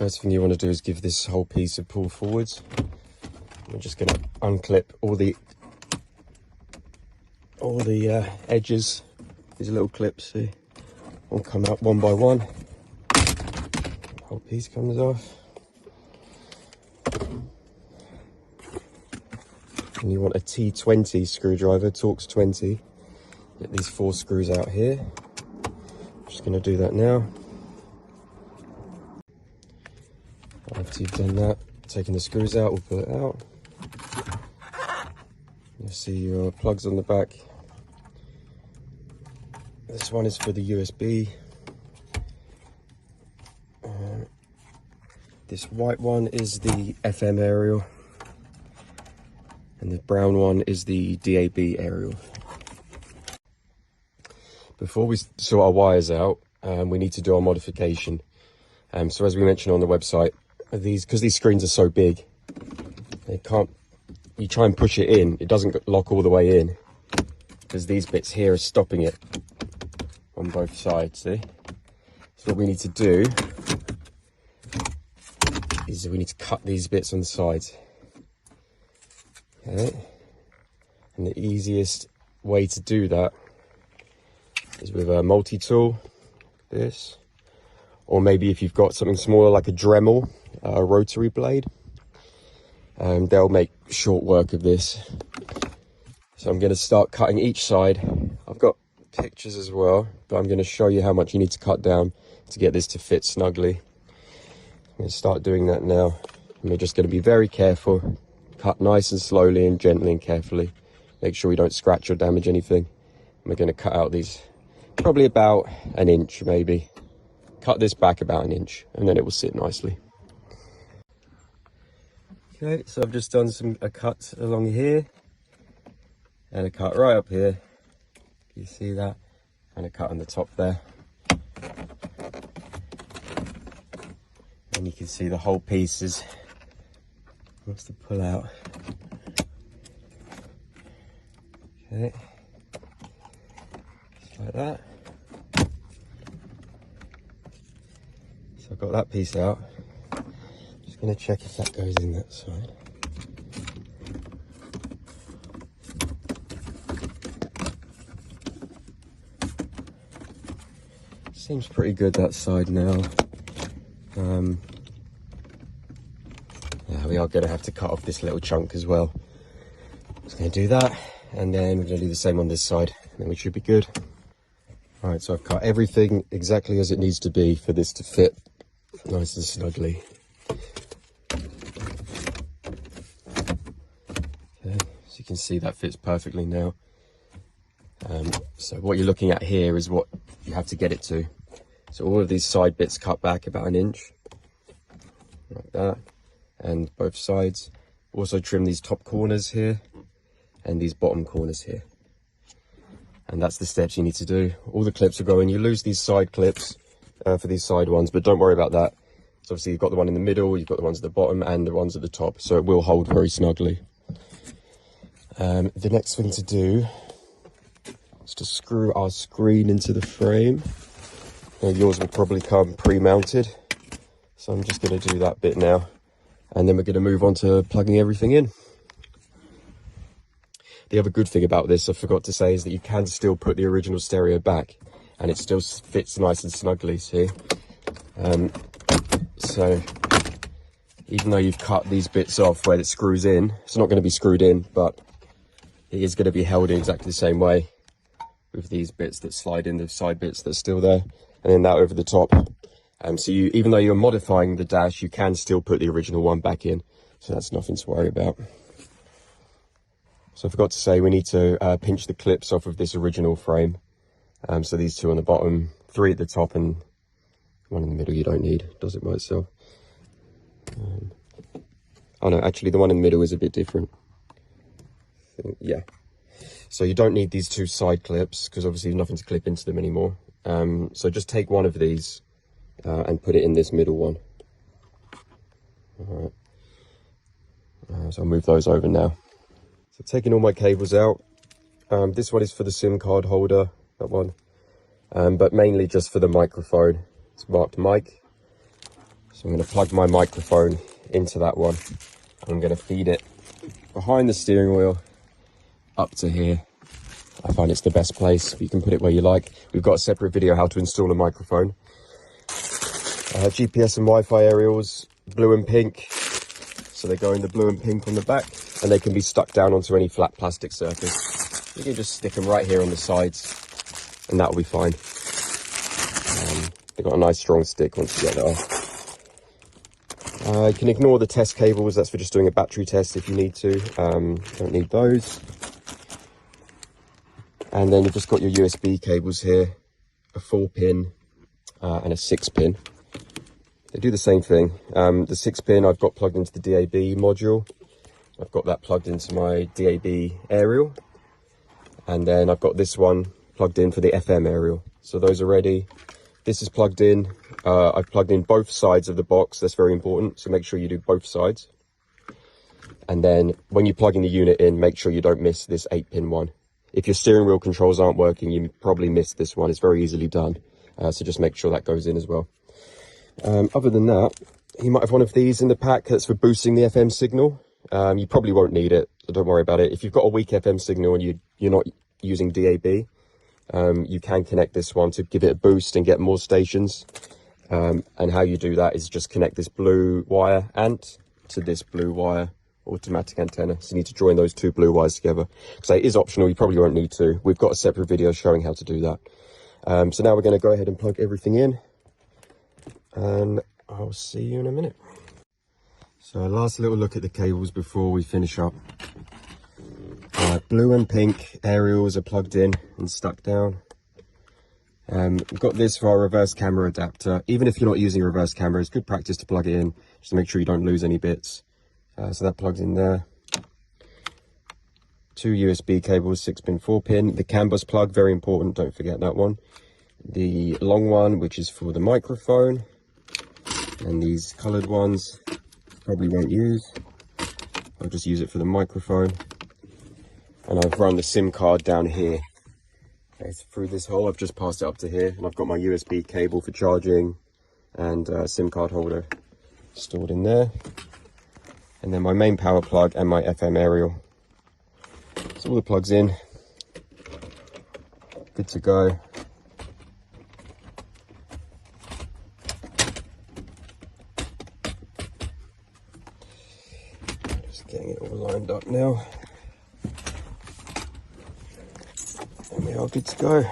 First thing you want to do is give this whole piece a pull forwards. We're just going to unclip all the edges. These little clips, see, all come out one by one. The whole piece comes off. And you want a T20 screwdriver, Torx 20. Get these 4 screws out here. Just going to do that now. After you've done that, taking the screws out, we'll pull it out. You'll see your plugs on the back. This one is for the USB. This white one is the FM aerial. And the brown one is the DAB aerial. Before we sort our wires out, we need to do our modification. So as we mentioned on the website, because these screens are so big, you try and push it in, it doesn't lock all the way in, because these bits here are stopping it on both sides, see? So what we need to do is we need to cut these bits on the sides. Okay? And the easiest way to do that is with a multi-tool, this, or maybe if you've got something smaller like a Dremel, a rotary blade, they'll make short work of this. So I'm going to start cutting each side. I've got pictures as well, but I'm going to show you how much you need to cut down to get this to fit snugly. I'm going to start doing that now, and we're just going to be very careful. Cut nice and slowly and gently and carefully. Make sure we don't scratch or damage anything. And we're going to cut out these probably about an inch, maybe. Cut this back about an inch, and then it will sit nicely. Okay, so I've just done a cut along here, and a cut right up here. You see that? And a cut on the top there. And you can see the whole piece wants to pull out. Okay, just like that. So I've got that piece out. Just going to check if that goes in that side. Seems pretty good that side now. Yeah, we are going to have to cut off this little chunk as well. Just going to do that, and then we're going to do the same on this side, and then we should be good. All right, so I've cut everything exactly as it needs to be for this to fit nice and snugly. Okay, so you can see that fits perfectly now. So what you're looking at here is what you have to get it to. So all of these side bits cut back about an inch, like that, and both sides. Also trim these top corners here and these bottom corners here. And that's the steps you need to do. All the clips are going. You lose these side clips for these side ones, but don't worry about that. So obviously you've got the one in the middle, you've got the ones at the bottom and the ones at the top, so it will hold very snugly. The next thing to do is to screw our screen into the frame. Now, yours will probably come pre-mounted, so I'm just going to do that bit now, and then we're going to move on to plugging everything in. The other good thing about this, I forgot to say, is that you can still put the original stereo back and it still fits nice and snugly, see? So even though you've cut these bits off where it screws in, it's not going to be screwed in, but it is going to be held in exactly the same way with these bits that slide in, the side bits that are still there, and then that over the top. So even though you're modifying the dash, you can still put the original one back in, so that's nothing to worry about. So I forgot to say, we need to pinch the clips off of this original frame. So these 2 on the bottom, 3 at the top, and 1 in the middle you don't need, it does it by itself. Oh no, actually the one in the middle is a bit different. Yeah. So you don't need these 2 side clips, because obviously there's nothing to clip into them anymore. So just take one of these and put it in this middle one. All right. So I'll move those over now. So taking all my cables out. This one is for the SIM card holder, that one. But mainly just for the microphone. It's marked mic. So I'm going to plug my microphone into that one. I'm going to feed it behind the steering wheel up to here. I find it's the best place. You can put it where you like. We've got a separate video how to install a microphone. GPS and Wi-Fi aerials, blue and pink. So they go in the blue and pink on the back, and they can be stuck down onto any flat plastic surface. You can just stick them right here on the sides, and that'll be fine. They've got a nice strong stick once you get that off. You can ignore the test cables. That's for just doing a battery test if you need to. Don't need those. And then you've just got your USB cables here, a 4-pin and a 6-pin. They do the same thing. The 6-pin I've got plugged into the DAB module. I've got that plugged into my DAB aerial. And then I've got this one plugged in for the FM aerial. So those are ready. This is plugged in. I've plugged in both sides of the box. That's very important. So make sure you do both sides. And then when you're plugging the unit in, make sure you don't miss this 8-pin one. If your steering wheel controls aren't working, you probably missed this one. It's very easily done. So just make sure that goes in as well. Other than that, you might have one of these in the pack that's for boosting the FM signal. You probably won't need it, so don't worry about it. If you've got a weak FM signal and you're not using DAB, you can connect this one to give it a boost and get more stations. And how you do that is just connect this blue wire ant to this blue wire automatic antenna. So you need to join those two blue wires together. So it is optional, you probably won't need to. We've got a separate video showing how to do that. So now we're going to go ahead and plug everything in. And I'll see you in a minute. So last little look at the cables before we finish up. Blue and pink aerials are plugged in and stuck down. We've got this for our reverse camera adapter. Even if you're not using a reverse camera, it's good practice to plug it in, just to make sure you don't lose any bits. So that plugs in there. 2 USB cables, 6-pin, 4-pin. The CAN bus plug, very important, don't forget that one. The long one, which is for the microphone. And these coloured ones, probably won't use. I'll just use it for the microphone. And I've run the SIM card down here. Okay, so through this hole, I've just passed it up to here. And I've got my USB cable for charging and SIM card holder stored in there. And then my main power plug and my FM aerial. So all the plugs in. Good to go. Getting it all lined up now. And we are good to go.